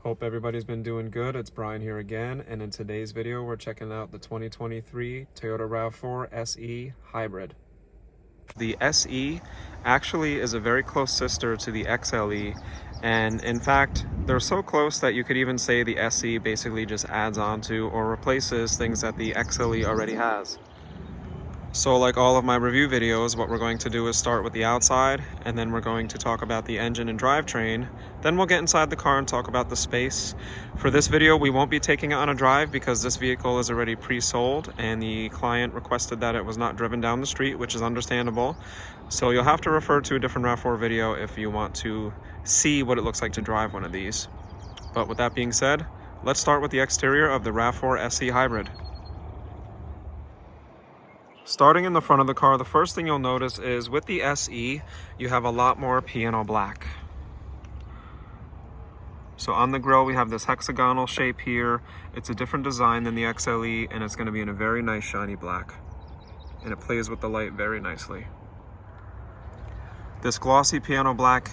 Hope everybody's been doing good. It's Brian here again, and in today's video we're checking out the 2023 Toyota RAV4 SE Hybrid. The SE actually is a very close sister to the XLE, and in fact they're so close that you could even say the SE basically just adds on to or replaces things that the XLE already has. So like all of my review videos, what we're going to do is start with the outside, and then we're going to talk about the engine and drivetrain. Then we'll get inside the car and talk about the space. For this video, we won't be taking it on a drive because this vehicle is already pre-sold and the client requested that it was not driven down the street, which is understandable. So you'll have to refer to a different RAV4 video if you want to see what it looks like to drive one of these. But with that being said, let's start with the exterior of the RAV4 SE Hybrid. Starting in the front of the car, the first thing you'll notice is with the SE, you have a lot more piano black. So on the grille, we have this hexagonal shape here. It's a different design than the XLE, and it's going to be in a very nice shiny black. And it plays with the light very nicely. This glossy piano black,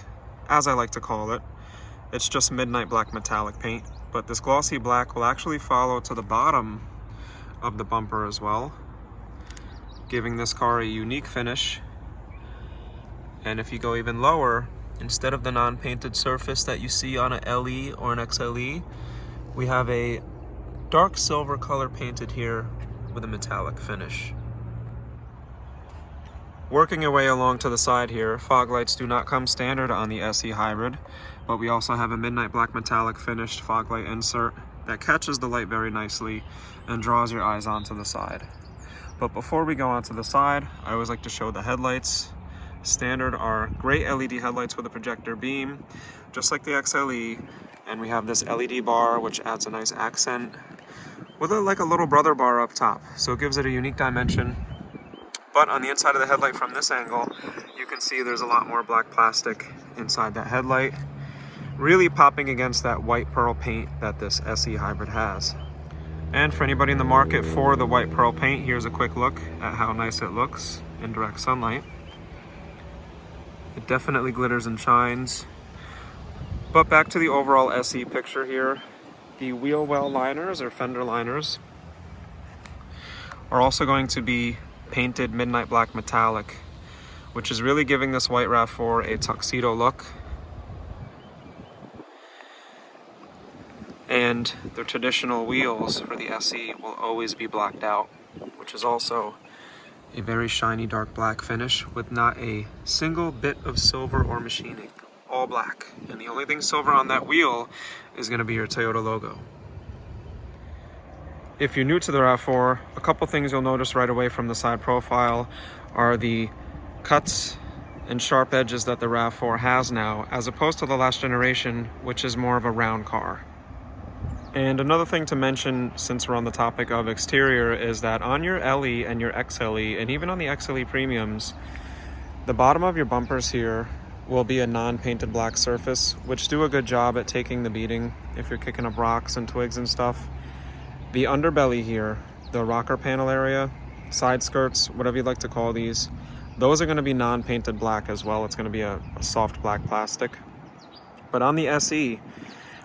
as I like to call it, it's just midnight black metallic paint. But this glossy black will actually follow to the bottom of the bumper as well, giving this car a unique finish. And if you go even lower, instead of the non-painted surface that you see on an LE or an XLE, we have a dark silver color painted here with a metallic finish. Working your way along to the side here, fog lights do not come standard on the SE Hybrid, but we also have a midnight black metallic finished fog light insert that catches the light very nicely and draws your eyes onto the side. But before we go onto the side, I always like to show the headlights. Standard are gray LED headlights with a projector beam, just like the XLE. And we have this LED bar, which adds a nice accent with like a little brother bar up top. So it gives it a unique dimension. But on the inside of the headlight from this angle, you can see there's a lot more black plastic inside that headlight, really popping against that white pearl paint that this SE Hybrid has. And for anybody in the market for the white pearl paint, here's a quick look at how nice it looks in direct sunlight. It definitely glitters and shines. But back to the overall SE picture here, the wheel well liners or fender liners are also going to be painted midnight black metallic, which is really giving this white RAV4 a tuxedo look. And the traditional wheels for the SE will always be blacked out, which is also a very shiny dark black finish with not a single bit of silver or machining, all black. And the only thing silver on that wheel is going to be your Toyota logo. If you're new to the RAV4, a couple things you'll notice right away from the side profile are the cuts and sharp edges that the RAV4 has now, as opposed to the last generation, which is more of a round car. And another thing to mention, since we're on the topic of exterior, is that on your LE and your XLE, and even on the XLE premiums, the bottom of your bumpers here will be a non-painted black surface, which do a good job at taking the beating if you're kicking up rocks and twigs and stuff. The underbelly here, the rocker panel area, side skirts, whatever you'd like to call these, those are going to be non-painted black as well. It's going to be a soft black plastic. But on the SE,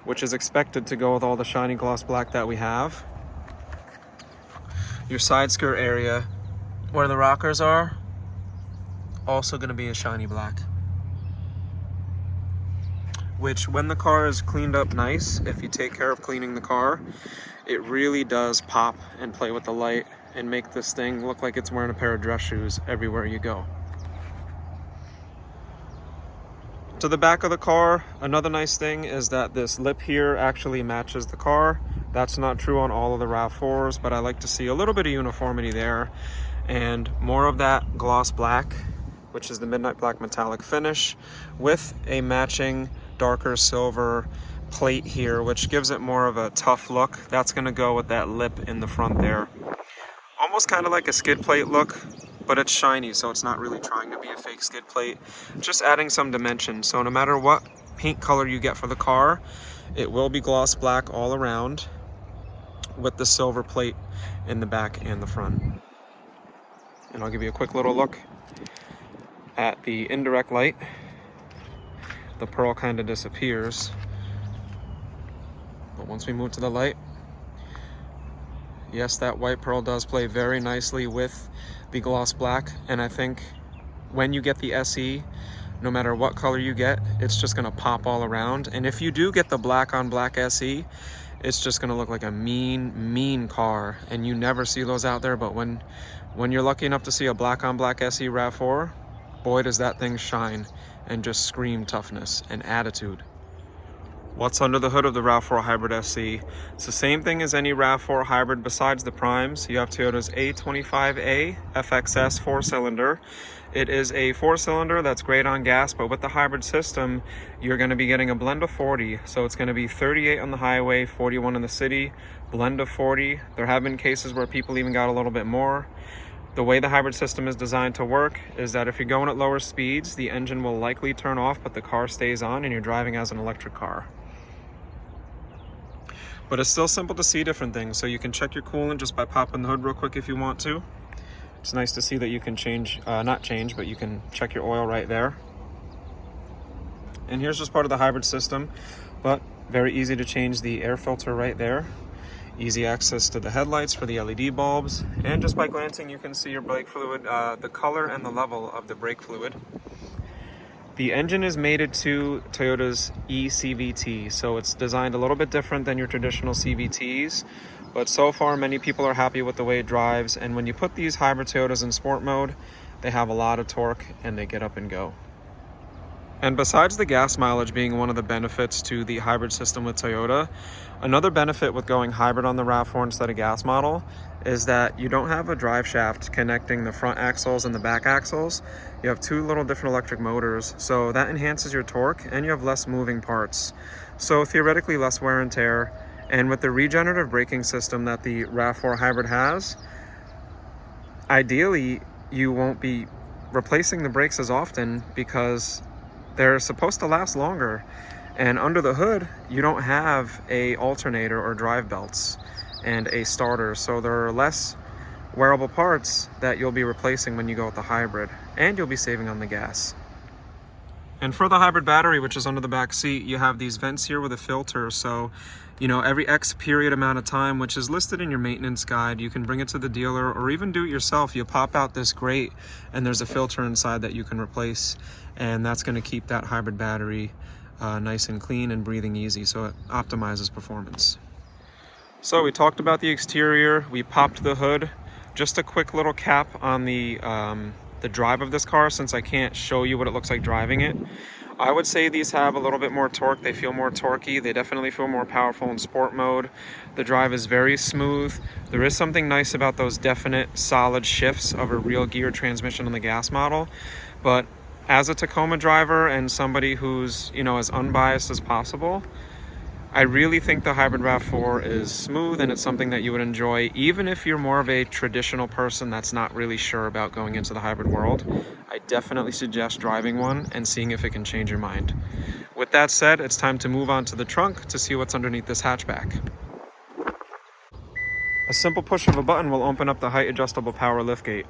which is expected to go with all the shiny gloss black that we have, your side skirt area where the rockers are also going to be a shiny black, which when the car is cleaned up nice, if you take care of cleaning the car, it really does pop and play with the light and make this thing look like it's wearing a pair of dress shoes everywhere you go. To the back of the car, another nice thing is that this lip here actually matches the car. That's not true on all of the RAV4s, but I like to see a little bit of uniformity there and more of that gloss black, which is the midnight black metallic finish, with a matching darker silver plate here, which gives it more of a tough look. That's going to go with that lip in the front there. Almost kind of like a skid plate look, but it's shiny, so it's not really trying to be a fake skid plate, just adding some dimension. So no matter what paint color you get for the car, it will be gloss black all around with the silver plate in the back and the front. And I'll give you a quick little look at the indirect light. The pearl kind of disappears. But once we move to the light, yes, that white pearl does play very nicely with the gloss black. And I think when you get the SE, no matter what color you get, it's just gonna pop all around. And if you do get the black on black SE, it's just gonna look like a mean car. And you never see those out there, but when you're lucky enough to see a black on black SE RAV4, boy does that thing shine and just scream toughness and attitude. What's under the hood of the RAV4 Hybrid SE? It's the same thing as any RAV4 hybrid besides the primes. You have Toyota's A25A FXS 4-cylinder. It is a 4-cylinder that's great on gas, but with the hybrid system, you're going to be getting a blend of 40. So it's going to be 38 on the highway, 41 in the city, blend of 40. There have been cases where people even got a little bit more. The way the hybrid system is designed to work is that if you're going at lower speeds, the engine will likely turn off, but the car stays on and you're driving as an electric car. But it's still simple to see different things. So you can check your coolant just by popping the hood real quick if you want to. It's nice to see that you can change, not change, but you can check your oil right there. And here's just part of the hybrid system, but very easy to change the air filter right there. Easy access to the headlights for the LED bulbs. And just by glancing, you can see your brake fluid, the color and the level of the brake fluid. The engine is mated to Toyota's eCVT, so it's designed a little bit different than your traditional CVTs. But so far, many people are happy with the way it drives. And when you put these hybrid Toyotas in sport mode, they have a lot of torque and they get up and go. And besides the gas mileage being one of the benefits to the hybrid system with Toyota, another benefit with going hybrid on the RAV4 instead of gas model is that you don't have a drive shaft connecting the front axles and the back axles. You have two little different electric motors, so that enhances your torque and you have less moving parts. So theoretically less wear and tear. And with the regenerative braking system that the RAV4 hybrid has, ideally you won't be replacing the brakes as often because they're supposed to last longer. And under the hood, you don't have a alternator or drive belts and a starter, so there are less wearable parts that you'll be replacing when you go with the hybrid, and you'll be saving on the gas. And for the hybrid battery, which is under the back seat, you have these vents here with a filter. So, you know, every X period amount of time, which is listed in your maintenance guide, you can bring it to the dealer or even do it yourself. You pop out this grate and there's a filter inside that you can replace. And that's going to keep that hybrid battery nice and clean and breathing easy. So it optimizes performance. So we talked about the exterior. We popped the hood. Just a quick little cap on the drive of this car, since I can't show you what it looks like driving it. I would say these have a little bit more torque. They feel more torquey. They definitely feel more powerful in sport mode. The drive is very smooth. There is something nice about those definite solid shifts of a real gear transmission on the gas model. But as a Tacoma driver and somebody who's, you know, as unbiased as possible, I really think the hybrid RAV4 is smooth and it's something that you would enjoy even if you're more of a traditional person that's not really sure about going into the hybrid world. I definitely suggest driving one and seeing if it can change your mind. With that said, it's time to move on to the trunk to see what's underneath this hatchback. A simple push of a button will open up the height adjustable power liftgate.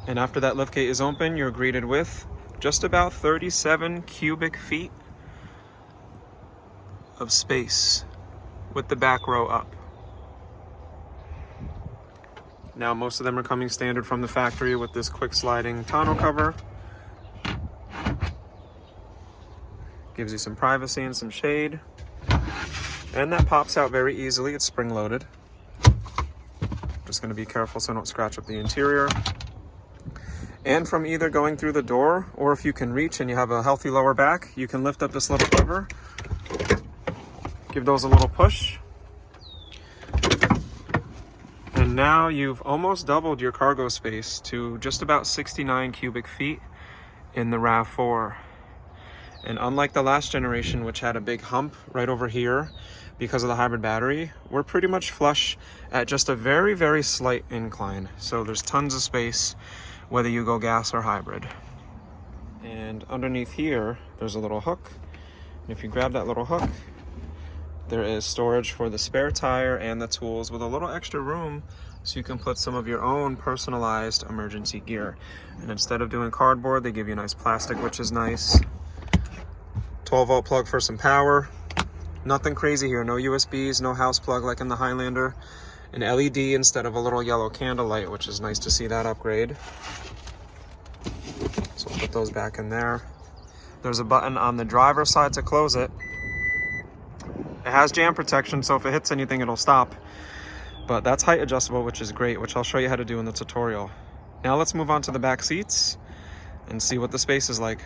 And after that liftgate is open, you're greeted with just about 37 cubic feet of space with the back row up. Now most of them are coming standard from the factory with this quick sliding tonneau cover. Gives you some privacy and some shade. And that pops out very easily. It's spring loaded. Just going to be careful so I don't scratch up the interior. And from either going through the door, or if you can reach and you have a healthy lower back, you can lift up this little lever. Give those a little push. And now you've almost doubled your cargo space to just about 69 cubic feet in the RAV4. And unlike the last generation, which had a big hump right over here because of the hybrid battery, we're pretty much flush at just a very, very slight incline. So there's tons of space whether you go gas or hybrid. And underneath here, there's a little hook. And if you grab that little hook, there is storage for the spare tire and the tools with a little extra room so you can put some of your own personalized emergency gear. And instead of doing cardboard, they give you nice plastic, which is nice. 12-volt plug for some power. Nothing crazy here, no USBs, no house plug like in the Highlander. An LED instead of a little yellow candle light, which is nice to see that upgrade. So we'll put those back in there. There's a button on the driver's side to close it. It has jam protection, so if it hits anything, it'll stop. But that's height adjustable, which is great, which I'll show you how to do in the tutorial. Now let's move on to the back seats and see what the space is like.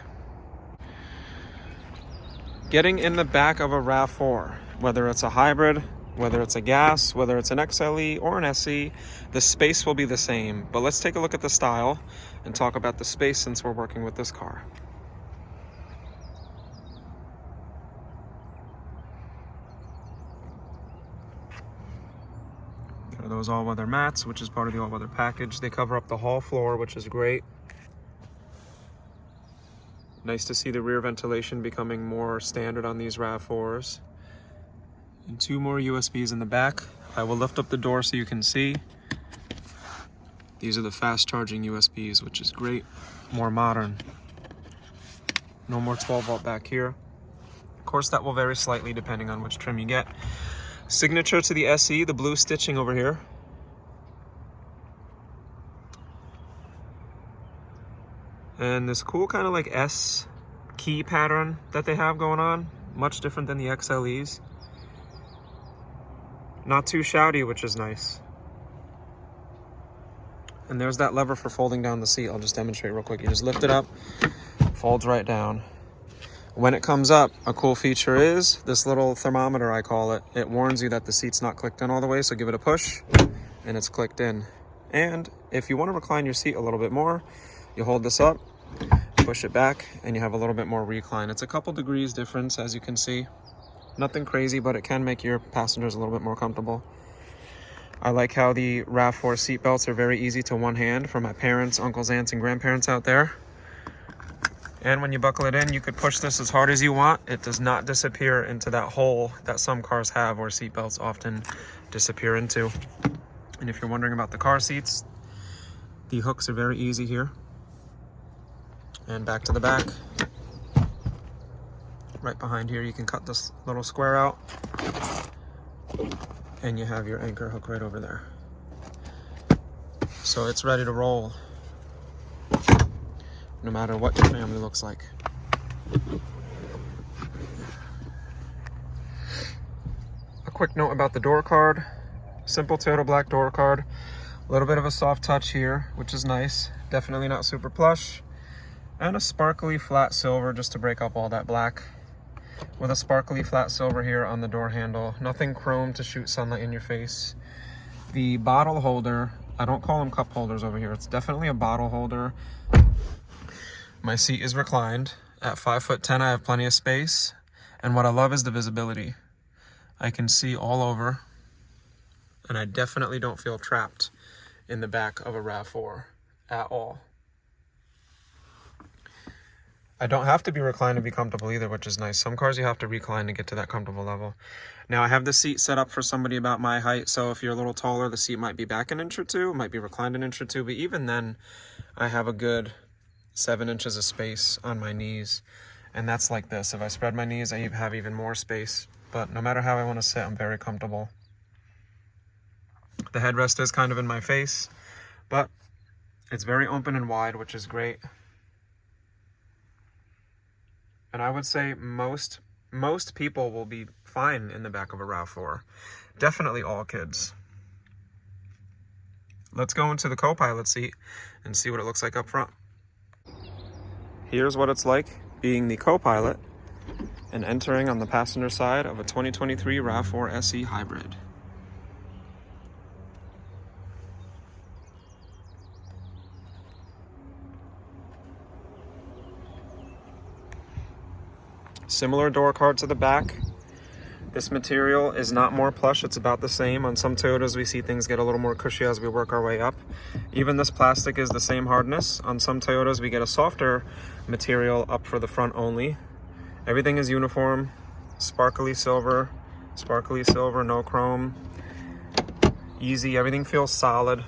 Getting in the back of a RAV4, whether it's a hybrid, whether it's a gas, whether it's an XLE or an SE, the space will be the same. But let's take a look at the style and talk about the space since we're working with this car. There are those all-weather mats, which is part of the all-weather package. They cover up the hall floor, which is great. Nice to see the rear ventilation becoming more standard on these RAV4s. And 2 more USBs in the back. I will lift up the door so you can see. These are the fast charging USBs, which is great, more modern. No more 12-volt back here. Of course, that will vary slightly depending on which trim you get. Signature to the SE, the blue stitching over here. And this cool kind of like S key pattern that they have going on, much different than the XLEs. Not too shouty, which is nice. And there's that lever for folding down the seat. I'll just demonstrate real quick. You just lift it up, folds right down. When it comes up, a cool feature is this little thermometer, I call it. It warns you that the seat's not clicked in all the way, so give it a push and it's clicked in. And if you want to recline your seat a little bit more, you hold this up, push it back, and you have a little bit more recline. It's a couple degrees difference, as you can see. Nothing crazy, but it can make your passengers a little bit more comfortable. I like how the RAV4 seat belts are very easy to one hand for my parents, uncles, aunts, and grandparents out there. And when you buckle it in, you could push this as hard as you want. It does not disappear into that hole that some cars have, where seat belts often disappear into. And if you're wondering about the car seats, the hooks are very easy here. And back to the back. Right behind here, you can cut this little square out. And you have your anchor hook right over there. So it's ready to roll, no matter what your family looks like. A quick note about the door card. Simple Toyota black door card. A little bit of a soft touch here, which is nice. Definitely not super plush. And a sparkly flat silver just to break up all that black. With a sparkly flat silver here on the door handle. Nothing chrome to shoot sunlight in your face. The bottle holder, I don't call them cup holders over here. It's definitely a bottle holder. My seat is reclined. At 5'10", I have plenty of space. And what I love is the visibility. I can see all over. And I definitely don't feel trapped in the back of a RAV4 at all. I don't have to be reclined to be comfortable either, which is nice. Some cars you have to recline to get to that comfortable level. Now I have the seat set up for somebody about my height, so if you're a little taller, the seat might be back an inch or two, might be reclined an inch or two, but even then, I have a good 7 inches of space on my knees, and that's like this. If I spread my knees, I have even more space, but no matter how I want to sit, I'm very comfortable. The headrest is kind of in my face, but it's very open and wide, which is great. And I would say most people will be fine in the back of a RAV4. Definitely all kids. Let's go into the Copilot seat and see what it looks like up front. Here's what it's like being the Copilot and entering on the passenger side of a 2023 RAV4 SE Hybrid. Similar door card to the back. This material is not more plush, it's about the same. On some Toyotas we see things get a little more cushy as we work our way up. Even this plastic is the same hardness. On some Toyotas we get a softer material up for the front only. Everything is uniform, sparkly silver, no chrome. Easy, everything feels solid. A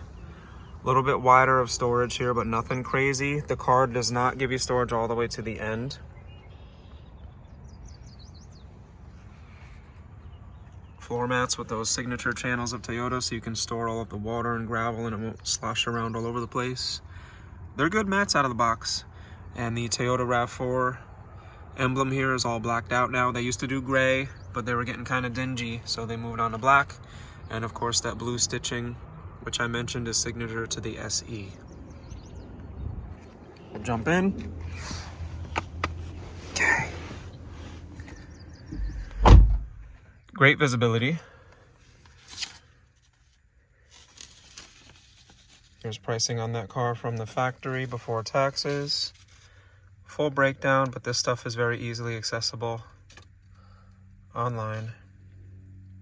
little bit wider of storage here, but nothing crazy. The card does not give you storage all the way to the end. floor mats with those signature channels of Toyota, so you can store all of the water and gravel and it won't slosh around all over the place. They're good mats out of the box. And the Toyota RAV4 emblem here is all blacked out now. They used to do gray, but they were getting kind of dingy, so they moved on to black. And of course that blue stitching, which I mentioned, is signature to the SE. We'll jump in. Okay. Great visibility. Here's pricing on that car from the factory before taxes. Full breakdown, but this stuff is very easily accessible online.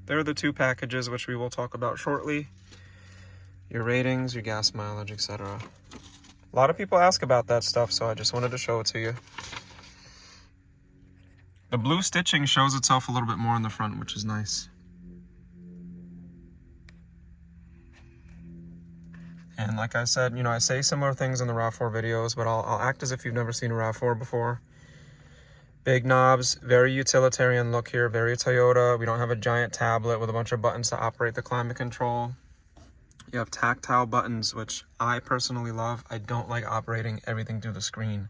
There are the two packages, which we will talk about shortly. Your ratings, your gas mileage, etc. A lot of people ask about that stuff, so I just wanted to show it to you. The blue stitching shows itself a little bit more in the front, which is nice. And like I said, you know, I say similar things in the RAV4 videos, but I'll act as if you've never seen a RAV4 before. Big knobs, very utilitarian look here, very Toyota. We don't have a giant tablet with a bunch of buttons to operate the climate control. You have tactile buttons, which I personally love. I don't like operating everything through the screen.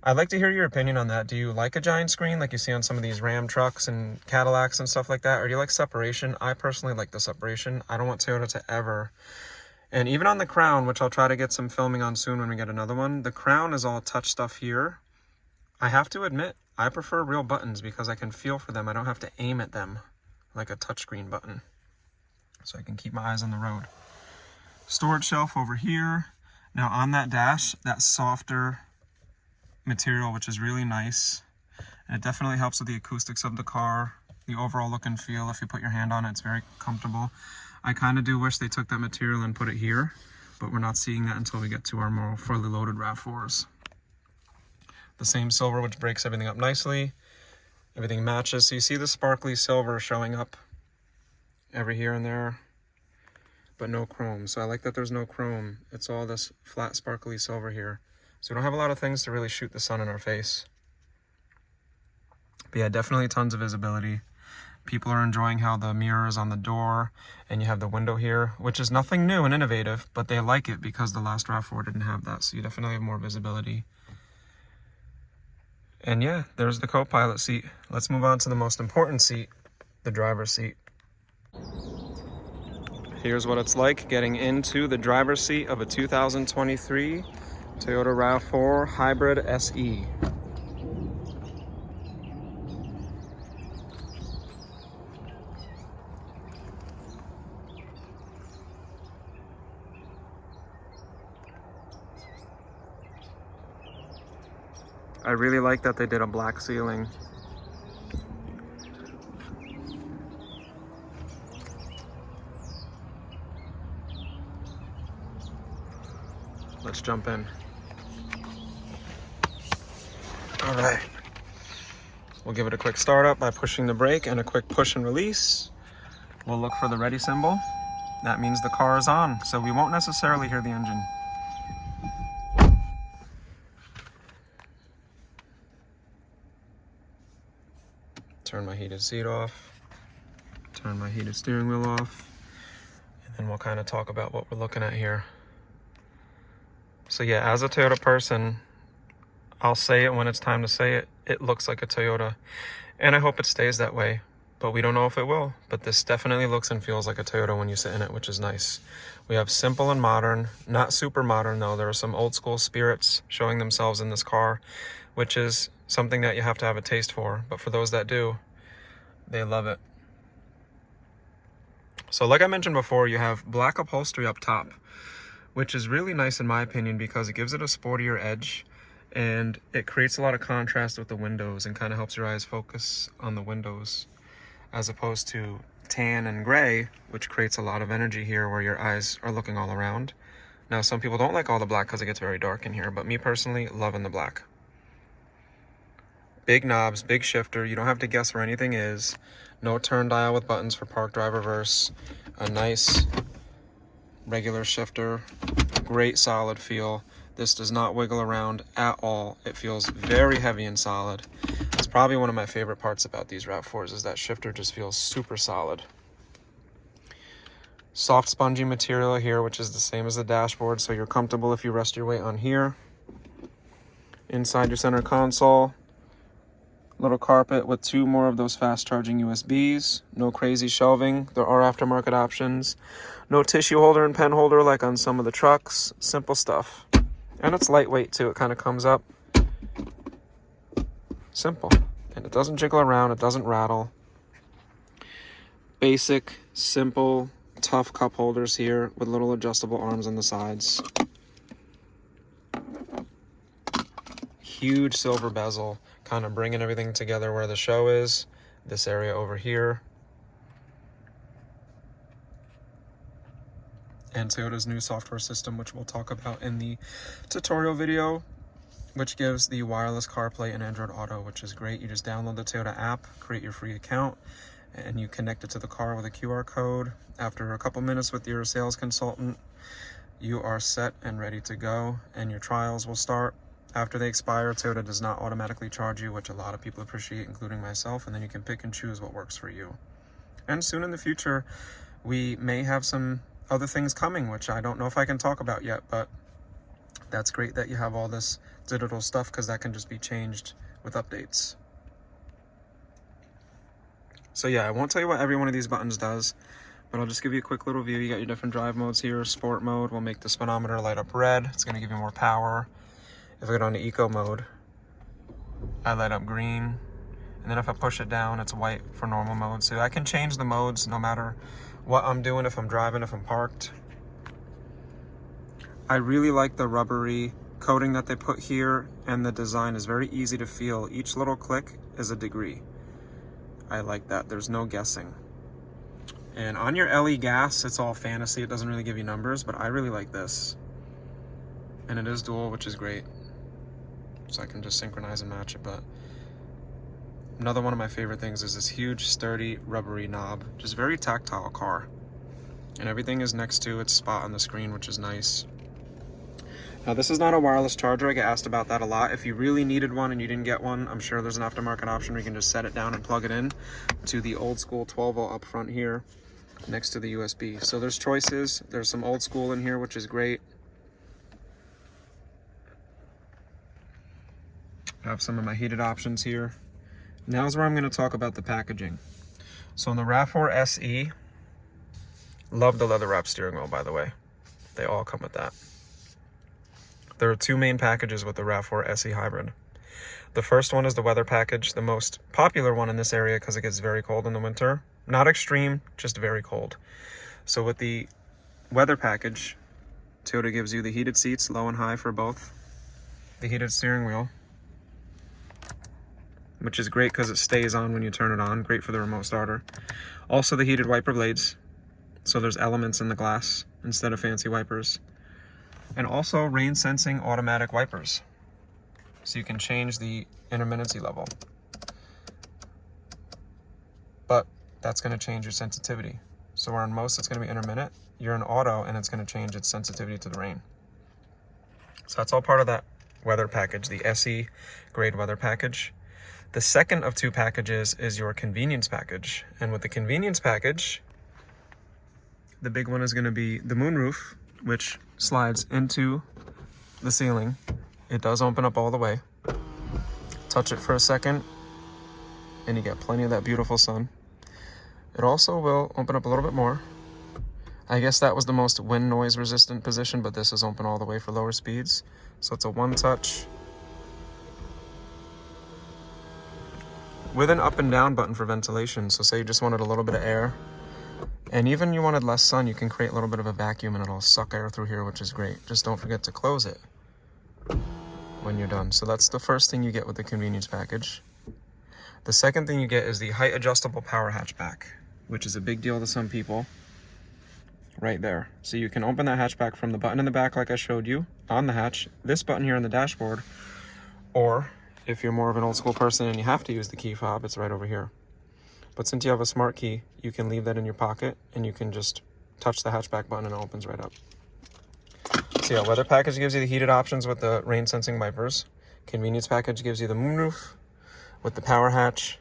I'd like to hear your opinion on that. Do you like a giant screen like you see on some of these Ram trucks and Cadillacs and stuff like that? Or do you like separation? I personally like the separation. I don't want Toyota to ever... And even on the Crown, which I'll try to get some filming on soon when we get another one, the Crown is all touch stuff here. I have to admit, I prefer real buttons because I can feel for them. I don't have to aim at them like a touchscreen button. So I can keep my eyes on the road. Storage shelf over here. Now on that dash, that softer material, which is really nice. And it definitely helps with the acoustics of the car. The overall look and feel, if you put your hand on it, it's very comfortable. I kind of do wish they took that material and put it here, but we're not seeing that until we get to our more fully loaded RAV4s. The same silver, which breaks everything up nicely. Everything matches. So you see the sparkly silver showing up every here and there, but no chrome. So I like that there's no chrome. It's all this flat sparkly silver here. So we don't have a lot of things to really shoot the sun in our face. But yeah, definitely tons of visibility. People are enjoying how the mirror is on the door and you have the window here, which is nothing new and innovative, but they like it because the last RAV4 didn't have that. So you definitely have more visibility. And yeah, there's the Copilot seat. Let's move on to the most important seat, the driver's seat. Here's what it's like getting into the driver's seat of a 2023 Toyota RAV4 Hybrid SE. I really like that they did a black ceiling. Let's jump in. All right. We'll give it a quick startup by pushing the brake and a quick push and release. We'll look for the ready symbol. That means the car is on, so we won't necessarily hear the engine. Turn my heated seat off, turn my heated steering wheel off, and then we'll kind of talk about what we're looking at here. So yeah, as a Toyota person, I'll say it when it's time to say it. It looks like a Toyota, and I hope it stays that way, but we don't know if it will. But this definitely looks and feels like a Toyota when you sit in it, which is nice. We have simple and modern, not super modern though. There are some old school spirits showing themselves in this car, which is something that you have to have a taste for. But for those that do, they love it. So like I mentioned before, you have black upholstery up top, which is really nice in my opinion because it gives it a sportier edge and it creates a lot of contrast with the windows and kind of helps your eyes focus on the windows, as opposed to tan and gray, which creates a lot of energy here where your eyes are looking all around. Now, some people don't like all the black because it gets very dark in here, but me personally, loving the black. Big knobs, big shifter. You don't have to guess where anything is. No turn dial with buttons for park, drive, reverse. A nice regular shifter. Great solid feel. This does not wiggle around at all. It feels very heavy and solid. It's probably one of my favorite parts about these RAV4s is that shifter just feels super solid. Soft spongy material here, which is the same as the dashboard, so you're comfortable if you rest your weight on here. Inside your center console, little carpet with 2 more of those fast charging USBs. No crazy shelving. There are aftermarket options. No tissue holder and pen holder like on some of the trucks. Simple stuff. And it's lightweight too. It kind of comes up. Simple. And it doesn't jiggle around. It doesn't rattle. Basic, simple, tough cup holders here with little adjustable arms on the sides. Huge silver bezel, kind of bringing everything together where the show is. This area over here. And Toyota's new software system, which we'll talk about in the tutorial video, which gives the wireless CarPlay and Android Auto, which is great. You just download the Toyota app, create your free account, and you connect it to the car with a QR code. After a couple minutes with your sales consultant, you are set and ready to go, and your trials will start. After they expire, Toyota does not automatically charge you, which a lot of people appreciate, including myself, and then you can pick and choose what works for you. And soon in the future, we may have some other things coming, which I don't know if I can talk about yet, but that's great that you have all this digital stuff because that can just be changed with updates. So yeah, I won't tell you what every one of these buttons does, but I'll just give you a quick little view. You got your different drive modes here. Sport mode will make the speedometer light up red. It's going to give you more power. If I go down to eco mode, I light up green. And then if I push it down, it's white for normal mode. So I can change the modes no matter what I'm doing, if I'm driving, if I'm parked. I really like the rubbery coating that they put here, and the design is very easy to feel. Each little click is a degree. I like that. There's no guessing. And on your LE gas, it's all fantasy. It doesn't really give you numbers, but I really like this. And it is dual, which is great. So I can just synchronize and match it. But another one of my favorite things is this huge, sturdy, rubbery knob. Just very tactile car. And everything is next to its spot on the screen, which is nice. Now, this is not a wireless charger. I get asked about that a lot. If you really needed one and you didn't get one, I'm sure there's an aftermarket option where you can just set it down and plug it in to the old school 12 volt up front here next to the USB. So there's choices. There's some old school in here, which is great. I have some of my heated options here. Now's where I'm going to talk about the packaging. So in the RAV4 SE, love the leather wrap steering wheel, by the way. They all come with that. There are 2 main packages with the RAV4 SE Hybrid. The first one is the weather package, the most popular one in this area because it gets very cold in the winter. Not extreme, just very cold. So with the weather package, Toyota gives you the heated seats, low and high for both. The heated steering wheel, which is great because it stays on when you turn it on. Great for the remote starter. Also the heated wiper blades. So there's elements in the glass instead of fancy wipers. And also rain sensing automatic wipers. So you can change the intermittency level. But that's going to change your sensitivity. So where on most it's going to be intermittent, you're in auto and it's going to change its sensitivity to the rain. So that's all part of that weather package, the SE grade weather package. The second of 2 packages is your convenience package. And with the convenience package, the big one is going to be the moonroof, which slides into the ceiling. It does open up all the way. Touch it for a second, and you get plenty of that beautiful sun. It also will open up a little bit more. I guess that was the most wind noise resistant position, but this is open all the way for lower speeds. So it's a one touch with an up and down button for ventilation. So say you just wanted a little bit of air, and even you wanted less sun, you can create a little bit of a vacuum and it'll suck air through here, which is great. Just don't forget to close it when you're done. So that's the first thing you get with the convenience package. The second thing you get is the height adjustable power hatchback, which is a big deal to some people. Right there. So you can open that hatchback from the button in the back like I showed you on the hatch, this button here on the dashboard, or if you're more of an old school person and you have to use the key fob, it's right over here. But since you have a smart key, you can leave that in your pocket and you can just touch the hatchback button and it opens right up. So yeah, weather package gives you the heated options with the rain sensing wipers. Convenience package gives you the moonroof with the power hatch,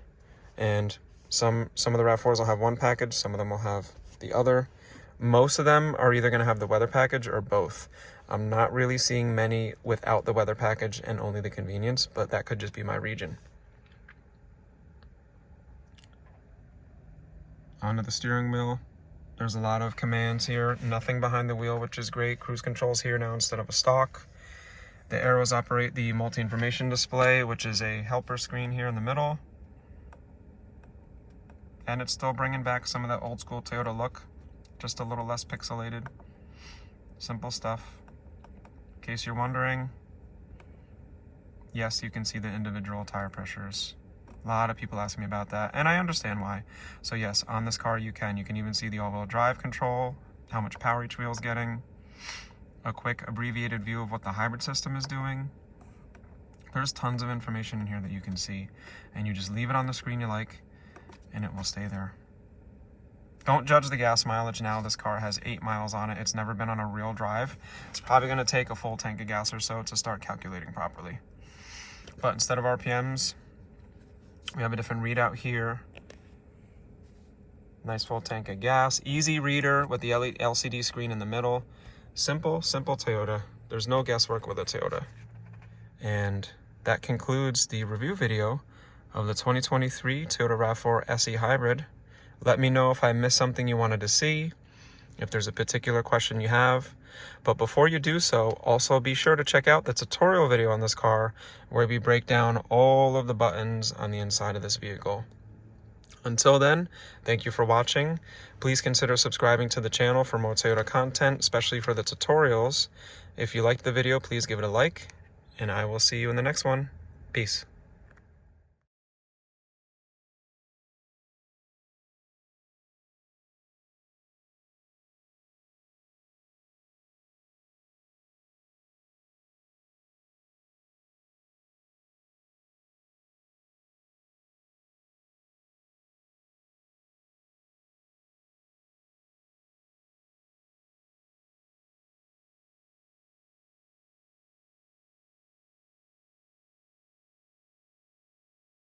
and some of the RAV4s will have one package, some of them will have the other. Most of them are either going to have the weather package or both. I'm not really seeing many without the weather package and only the convenience, but that could just be my region. Onto the steering wheel. There's a lot of commands here, nothing behind the wheel, which is great. Cruise controls here now instead of a stock. The arrows operate the multi-information display, which is a helper screen here in the middle. And it's still bringing back some of that old school Toyota look, just a little less pixelated. Simple stuff. In case you're wondering, yes, you can see the individual tire pressures. A lot of people ask me about that, and I understand why. So yes, on this car you can even see the all-wheel drive control, how much power each wheel is getting, a quick abbreviated view of what the hybrid system is doing. There's tons of information in here that you can see, and you just leave it on the screen you like, and it will stay there. Don't judge the gas mileage now. This car has 8 miles on it. It's never been on a real drive. It's probably going to take a full tank of gas or so to start calculating properly. But instead of RPMs, we have a different readout here. Nice full tank of gas. Easy reader with the LCD screen in the middle. Simple Toyota. There's no guesswork with a Toyota. And that concludes the review video of the 2023 Toyota RAV4 SE Hybrid. Let me know if I missed something you wanted to see, if there's a particular question you have. But before you do so, also be sure to check out the tutorial video on this car where we break down all of the buttons on the inside of this vehicle. Until then, thank you for watching. Please consider subscribing to the channel for more Toyota content, especially for the tutorials. If you liked the video, please give it a like, and I will see you in the next one. Peace.